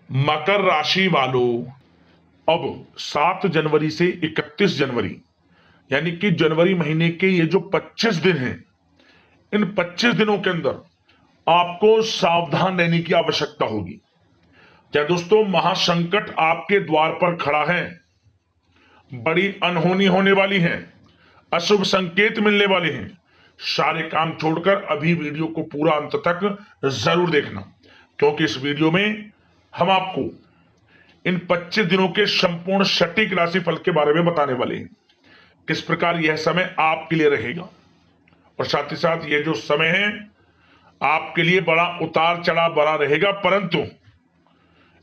मकर राशि वालों, अब 7 जनवरी से 31 जनवरी यानी कि जनवरी महीने के ये जो 25 दिन हैं, इन 25 दिनों के अंदर आपको सावधान रहने की आवश्यकता होगी। क्या दोस्तों, महासंकट आपके द्वार पर खड़ा है, बड़ी अनहोनी होने वाली है, अशुभ संकेत मिलने वाले हैं। सारे काम छोड़कर अभी वीडियो को पूरा अंत तक जरूर देखना, क्योंकि इस वीडियो में हम आपको इन 25 दिनों के संपूर्ण सटीक राशिफल के बारे में बताने वाले हैं। किस प्रकार यह समय आपके लिए रहेगा, और साथ ही साथ यह जो समय है आपके लिए बड़ा उतार चढ़ाव भरा रहेगा, परंतु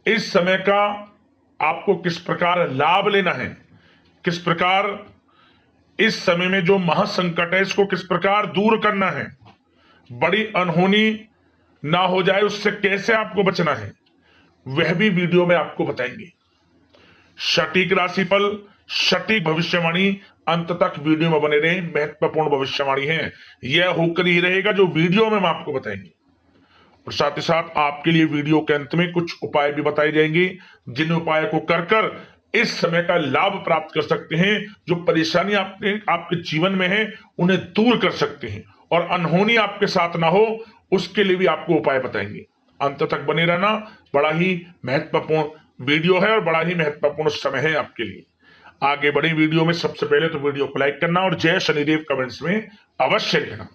इस समय का आपको किस प्रकार लाभ लेना है, किस प्रकार इस समय में जो महासंकट है इसको किस प्रकार दूर करना है, बड़ी अनहोनी ना हो जाए उससे कैसे आपको बचना है, वह भी वीडियो में आपको बताएंगे। सटीक राशिफल, सटीक भविष्यवाणी, अंत तक वीडियो में बने रहे। महत्वपूर्ण भविष्यवाणी है, यह होकर ही रहेगा जो वीडियो में हम आपको बताएंगे। और साथ ही साथ आपके लिए वीडियो के अंत में कुछ उपाय भी बताए जाएंगे, जिन उपायों को कर कर इस समय का लाभ प्राप्त कर सकते हैं, जो परेशानी आपके जीवन में है उन्हें दूर कर सकते हैं, और अनहोनी आपके साथ ना हो उसके लिए भी आपको उपाय बताएंगे। अंत तक बने रहना, बड़ा ही महत्वपूर्ण वीडियो है और बड़ा ही महत्वपूर्ण समय है आपके लिए। आगे बढ़े वीडियो में, सबसे पहले तो वीडियो को लाइक करना और जय शनिदेव कमेंट्स में अवश्य लिखना।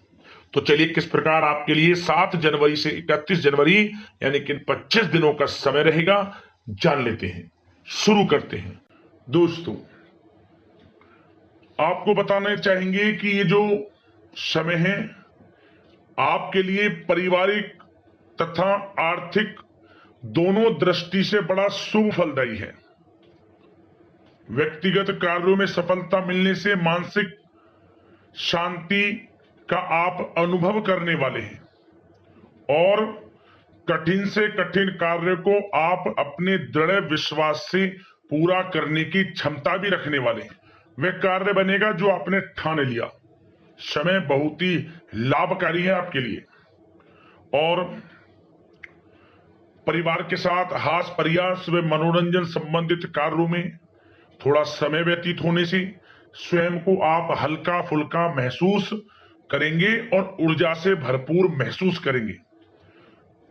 तो चलिए, किस प्रकार आपके लिए 7 जनवरी से 31 जनवरी यानी कि 25 दिनों का समय रहेगा, जान लेते हैं। शुरू करते हैं। दोस्तों, आपको बताना चाहेंगे कि ये जो समय है आपके लिए पारिवारिक तथा आर्थिक दोनों दृष्टि से बड़ा शुभ फलदायी है। व्यक्तिगत कार्यों में सफलता मिलने से मानसिक शांति का आप अनुभव करने वाले हैं, और कठिन से कठिन कार्य को आप अपने दृढ़ विश्वास से पूरा करने की क्षमता भी रखने वाले हैं। वह कार्य बनेगा जो आपने ठान लिया। समय बहुत ही लाभकारी है आपके लिए, और परिवार के साथ हास्य प्रयास व मनोरंजन संबंधित कार्यों में थोड़ा समय व्यतीत होने से स्वयं को आप हल्का फुल्का महसूस करेंगे और ऊर्जा से भरपूर महसूस करेंगे।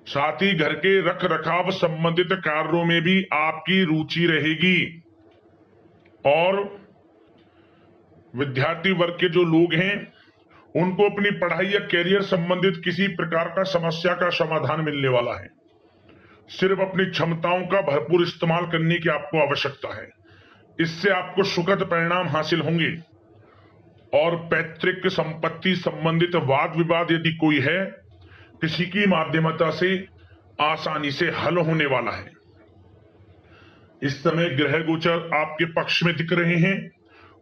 साथ ही घर के रख रखाव संबंधित कार्यों में भी आपकी रुचि रहेगी, और विद्यार्थी वर्ग के जो लोग हैं उनको अपनी पढ़ाई या कैरियर संबंधित किसी प्रकार का समस्या का समाधान मिलने वाला है। सिर्फ अपनी क्षमताओं का भरपूर इस्तेमाल करने की आपको आवश्यकता है। इससे आपको सुखद परिणाम हासिल होंगे, और पैतृक संपत्ति संबंधित वाद विवाद यदि कोई है, किसी की माध्यमता से आसानी से हल होने वाला है। इस समय ग्रह गोचर आपके पक्ष में दिख रहे हैं।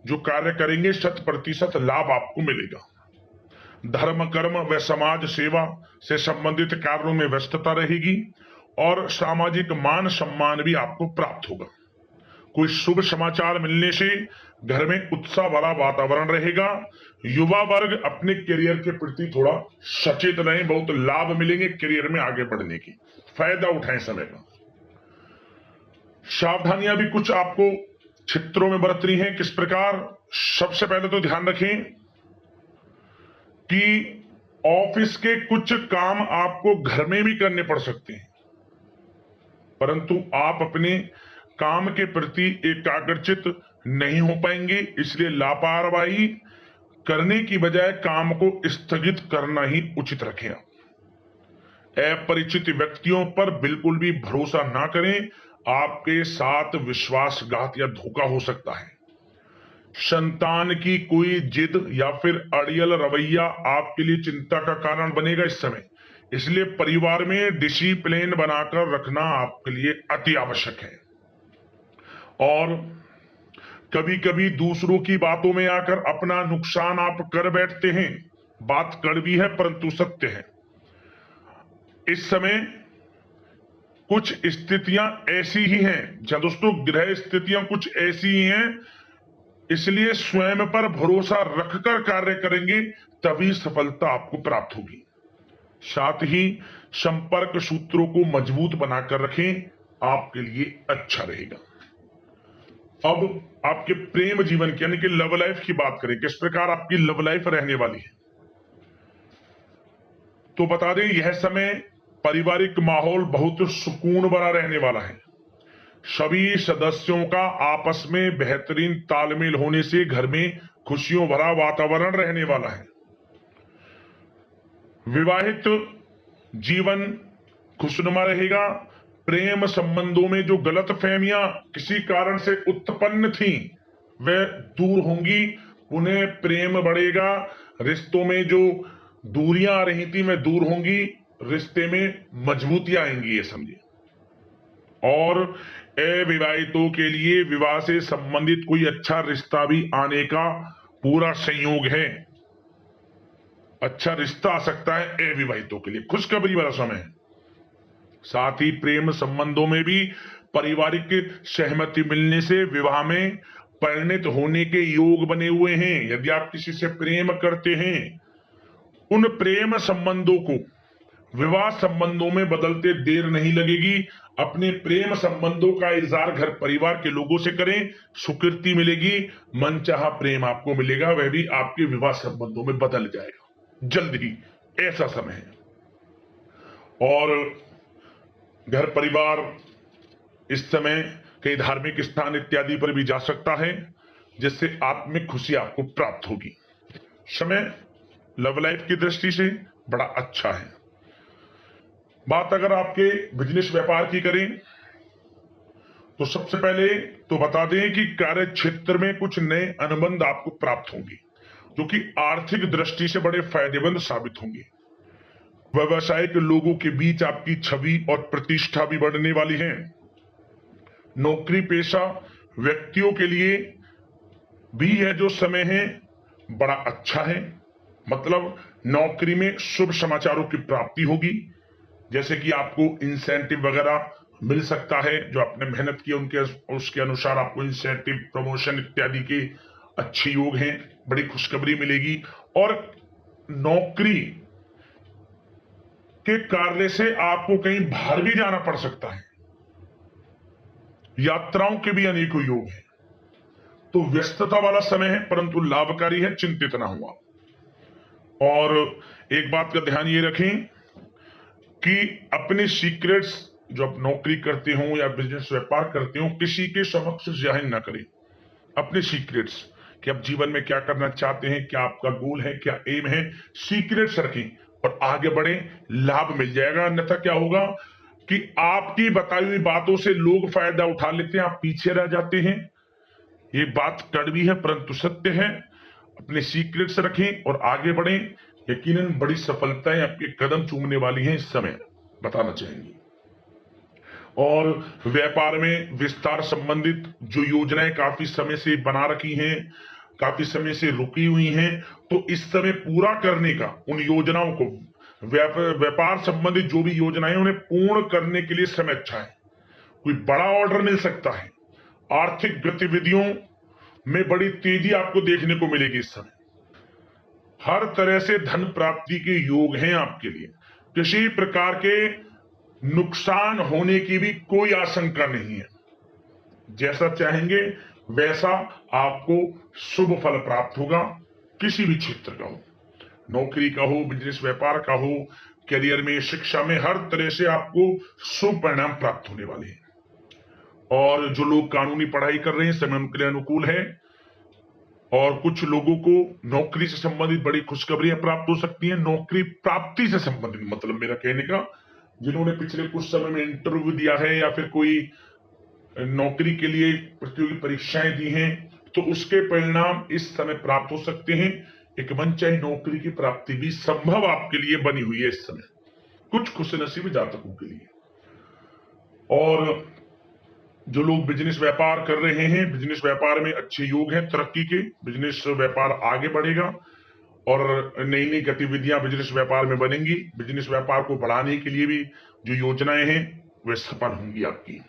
जो कार्य करेंगे 100% लाभ आपको मिलेगा। धर्म कर्म व समाज सेवा से संबंधित कार्यों में व्यस्तता रहेगी, और सामाजिक मान सम्मान भी आपको प्राप्त होगा। कोई शुभ समाचार मिलने से घर में उत्साह भरा वातावरण रहेगा। युवा वर्ग अपने करियर के प्रति थोड़ा सचेत रहें, बहुत लाभ मिलेंगे करियर में आगे बढ़ने की, फायदा उठाएं समय का। सावधानियां भी कुछ आपको क्षेत्रों में बरतनी है। किस प्रकार? सबसे पहले तो ध्यान रखें कि ऑफिस के कुछ काम आपको घर में भी करने पड़ सकते हैं, परंतु आप अपने काम के प्रति एकाग्रचित नहीं हो पाएंगे। इसलिए लापरवाही करने की बजाय काम को स्थगित करना ही उचित रखें। अपरिचित व्यक्तियों पर बिल्कुल भी भरोसा ना करें, आपके साथ विश्वासघात या धोखा हो सकता है। संतान की कोई जिद या फिर अड़ियल रवैया आपके लिए चिंता का कारण बनेगा इस समय। इसलिए परिवार में डिसिप्लिन बनाकर रखना आपके लिए अति आवश्यक है। और कभी कभी दूसरों की बातों में आकर अपना नुकसान आप कर बैठते हैं। बात कड़वी है परंतु सत्य है। इस समय कुछ स्थितियां ऐसी ही हैं, जहां दोस्तों ग्रह स्थितियां कुछ ऐसी ही हैं, इसलिए स्वयं पर भरोसा रखकर कार्य करेंगे तभी सफलता आपको प्राप्त होगी। साथ ही संपर्क सूत्रों को मजबूत बनाकर रखें, आपके लिए अच्छा रहेगा। अब आपके प्रेम जीवन की यानी कि लव लाइफ की बात करें, किस प्रकार आपकी लव लाइफ रहने वाली है, तो बता दें यह समय पारिवारिक माहौल बहुत सुकून भरा रहने वाला है। सभी सदस्यों का आपस में बेहतरीन तालमेल होने से घर में खुशियों भरा वातावरण रहने वाला है। विवाहित जीवन खुशनुमा रहेगा। प्रेम संबंधों में जो गलतफहमियां किसी कारण से उत्पन्न थी वह दूर होंगी, उन्हें प्रेम बढ़ेगा। रिश्तों में जो दूरियां आ रही थी वह दूर होंगी, रिश्ते में मजबूतियां आएंगी, ये समझिए। और अविवाहितों के लिए विवाह से संबंधित कोई अच्छा रिश्ता भी आने का पूरा संयोग है। अच्छा रिश्ता आ सकता है अविवाहितों के लिए, खुशखबरी वाला समय है। साथ ही प्रेम संबंधों में भी पारिवारिक सहमति मिलने से विवाह में परिणत होने के योग बने हुए हैं। यदि आप किसी से प्रेम करते हैं, उन प्रेम संबंधों को विवाह संबंधों में बदलते देर नहीं लगेगी। अपने प्रेम संबंधों का इजहार घर परिवार के लोगों से करें, स्वीकृति मिलेगी, मनचाहा प्रेम आपको मिलेगा, वह भी आपके विवाह संबंधों में बदल जाएगा जल्द ही, ऐसा समय है। और घर परिवार इस समय कई धार्मिक स्थान इत्यादि पर भी जा सकता है, जिससे आत्मिक खुशी आपको प्राप्त होगी। समय लव लाइफ की दृष्टि से बड़ा अच्छा है। बात अगर आपके बिजनेस व्यापार की करें तो सबसे पहले तो बता दें कि कार्य क्षेत्र में कुछ नए अनुबंध आपको प्राप्त होंगे, जो कि आर्थिक दृष्टि से बड़े फायदेमंद साबित होंगे। व्यवसायिक लोगों के बीच आपकी छवि और प्रतिष्ठा भी बढ़ने वाली है। नौकरी पेशा व्यक्तियों के लिए भी यह जो समय है बड़ा अच्छा है। मतलब नौकरी में शुभ समाचारों की प्राप्ति होगी, जैसे कि आपको इंसेंटिव वगैरह मिल सकता है, जो आपने मेहनत की उनके उसके अनुसार आपको इंसेंटिव, प्रमोशन इत्यादि के अच्छे योग हैं, बड़ी खुशखबरी मिलेगी। और नौकरी के कार्य से आपको कहीं बाहर भी जाना पड़ सकता है, यात्राओं के भी अनेकों योग हैं। तो व्यस्तता वाला समय है परंतु लाभकारी है, चिंतित ना हुआ। और एक बात का ध्यान ये रखें कि अपने सीक्रेट्स जो आप नौकरी करते हो या बिजनेस व्यापार करते हो, किसी के समक्ष जाहिर ना करें अपने सीक्रेट्स, कि आप जीवन में क्या करना चाहते हैं, क्या आपका गोल है, क्या एम है, सीक्रेट्स रखें और आगे बढ़े, लाभ मिल जाएगा। अन्यथा क्या होगा कि आपकी बताई हुई बातों से लोग फायदा उठा लेते हैं, आप पीछे रह जाते हैं। ये बात कड़वी है परंतु सत्य है। अपने सीक्रेट्स रखें और आगे बढ़ें, यकीनन बड़ी सफलताएं आपके कदम चूमने वाली हैं इस समय, बताना चाहेंगे। और व्यापार में विस्तार संबंधित जो योजनाएं काफी समय से बना रखी हैं, काफी समय से रुकी हुई हैं, तो इस समय पूरा करने का, उन योजनाओं को, व्यापार संबंधित जो भी योजनाएं उन्हें पूर्ण करने के लिए समय अच्छा है। कोई बड़ा ऑर्डर मिल सकता है। आर्थिक गतिविधियों में बड़ी तेजी आपको देखने को मिलेगी इस समय। हर तरह से धन प्राप्ति के योग हैं आपके लिए। किसी प्रकार के नुकसान होने की भी कोई आशंका नहीं है। जैसा चाहेंगे वैसा आपको शुभ फल प्राप्त होगा। किसी भी क्षेत्र का हो, नौकरी का हो, बिजनेस व्यापार का हो, करियर में, शिक्षा में, हर तरह से आपको शुभ परिणाम प्राप्त होने वाले हैं। और जो लोग कानूनी पढ़ाई कर रहे हैं समय उनके लिए अनुकूल है। और कुछ लोगों को नौकरी से संबंधित बड़ी खुशखबरियां प्राप्त हो सकती हैं। नौकरी प्राप्ति से संबंधित मतलब मेरा कहने का, जिन्होंने पिछले कुछ समय में इंटरव्यू दिया है या फिर कोई नौकरी के लिए प्रतियोगी परीक्षाएं दी हैं, तो उसके परिणाम इस समय प्राप्त हो सकते हैं। एक मनचाही नौकरी की प्राप्ति भी संभव आपके लिए बनी हुई है इस समय, कुछ खुशनसीब जातकों के लिए। और जो लोग बिजनेस व्यापार कर रहे हैं, बिजनेस व्यापार में अच्छे योग हैं तरक्की के, बिजनेस व्यापार आगे बढ़ेगा और नई नई गतिविधियां बिजनेस व्यापार में बनेंगी। बिजनेस व्यापार को बढ़ाने के लिए भी जो योजनाएं हैं वे सफल होंगी आपकी।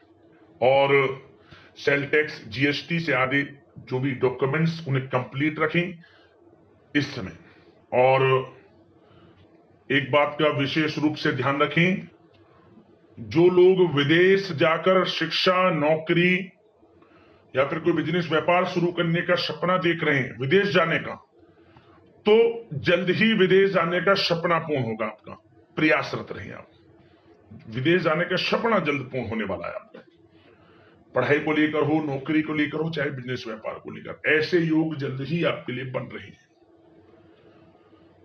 और सेल टैक्स, जीएसटी से आदि जो भी डॉक्यूमेंट्स उन्हें कंप्लीट रखें इस समय। और एक बात का विशेष रूप से ध्यान रखें जो लोग विदेश जाकर शिक्षा, नौकरी या फिर कोई बिजनेस व्यापार शुरू करने का सपना देख रहे हैं, विदेश जाने का, तो जल्द ही विदेश जाने का सपना पूर्ण होगा आपका। प्रयासरत रहिए आप, विदेश जाने का सपना जल्द पूर्ण होने वाला है आपका। पढ़ाई को लेकर हो, नौकरी को लेकर हो, चाहे बिजनेस व्यापार को लेकर, ऐसे योग जल्द ही आपके लिए बन रहे हैं।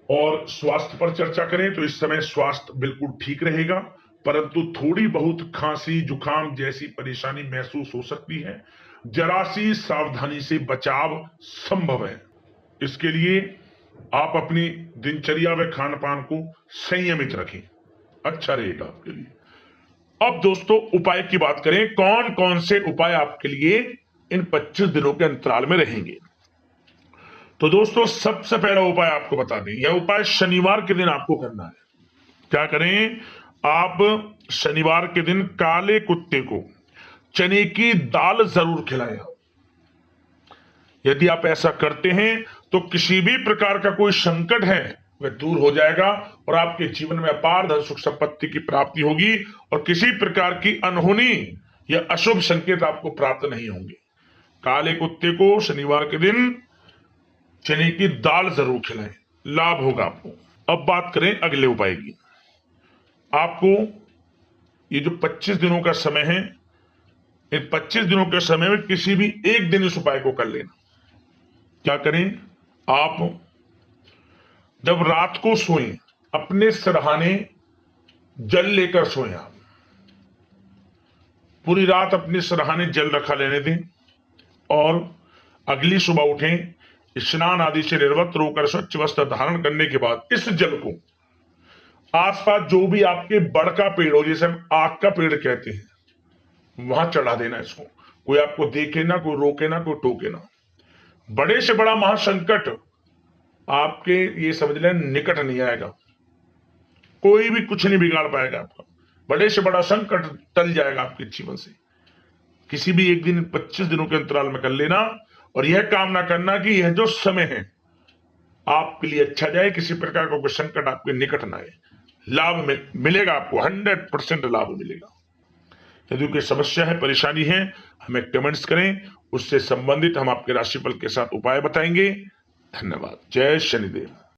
और स्वास्थ्य पर चर्चा करें तो इस समय स्वास्थ्य बिल्कुल ठीक रहेगा, परंतु थोड़ी बहुत खांसी, जुकाम जैसी परेशानी महसूस हो सकती है। जरा सी सावधानी से बचाव संभव है। इसके लिए आप अपनी दिनचर्या व खान पान को संयमित रखें, अच्छा रहेगा आपके लिए। अब दोस्तों उपाय की बात करें, कौन कौन से उपाय आपके लिए इन 25 दिनों के अंतराल में रहेंगे। तो दोस्तों सबसे पहला उपाय आपको बता दें, यह उपाय शनिवार के दिन आपको करना है। क्या करें, आप शनिवार के दिन काले कुत्ते को चने की दाल जरूर खिलाएं। यदि आप ऐसा करते हैं तो किसी भी प्रकार का कोई संकट है वह दूर हो जाएगा और आपके जीवन में अपार धन सुख संपत्ति की प्राप्ति होगी और किसी प्रकार की अनहोनी या अशुभ संकेत आपको प्राप्त नहीं होंगे। काले कुत्ते को शनिवार के दिन चने की दाल जरूर खिलाएं, लाभ होगा आपको। अब बात करें अगले उपाय की। आपको ये जो 25 दिनों का समय है, इन 25 दिनों के समय में किसी भी एक दिन इस उपाय को कर लेना। क्या करें, आप जब रात को सोएं अपने सिरहाने जल लेकर सोएं। आप पूरी रात अपने सिरहाने जल रखा लेने दें और अगली सुबह उठें, स्नान आदि से निर्वस्त्र होकर स्वच्छ वस्त्र धारण करने के बाद इस जल को आसपास जो भी आपके बड़ का पेड़ हो, जैसे हम आग का पेड़ कहते हैं, वहां चढ़ा देना इसको। कोई आपको देखे ना, कोई रोके ना, कोई टोके ना। बड़े से बड़ा महासंकट आपके ये समझ लें निकट नहीं आएगा, कोई भी कुछ नहीं बिगाड़ पाएगा आपका। बड़े से बड़ा संकट टल जाएगा आपके जीवन से। किसी भी एक दिन 25 दिनों के अंतराल में कर लेना और यह कामना करना कि यह जो समय है आपके लिए अच्छा जाए, किसी प्रकार का कोई संकट आपके निकट ना आए। लाभ मिलेगा आपको, 100% लाभ मिलेगा। यदि कोई समस्या है, परेशानी है, हमें कमेंट्स करें, उससे संबंधित हम आपके राशिफल के साथ उपाय बताएंगे। धन्यवाद। जय शनिदेव।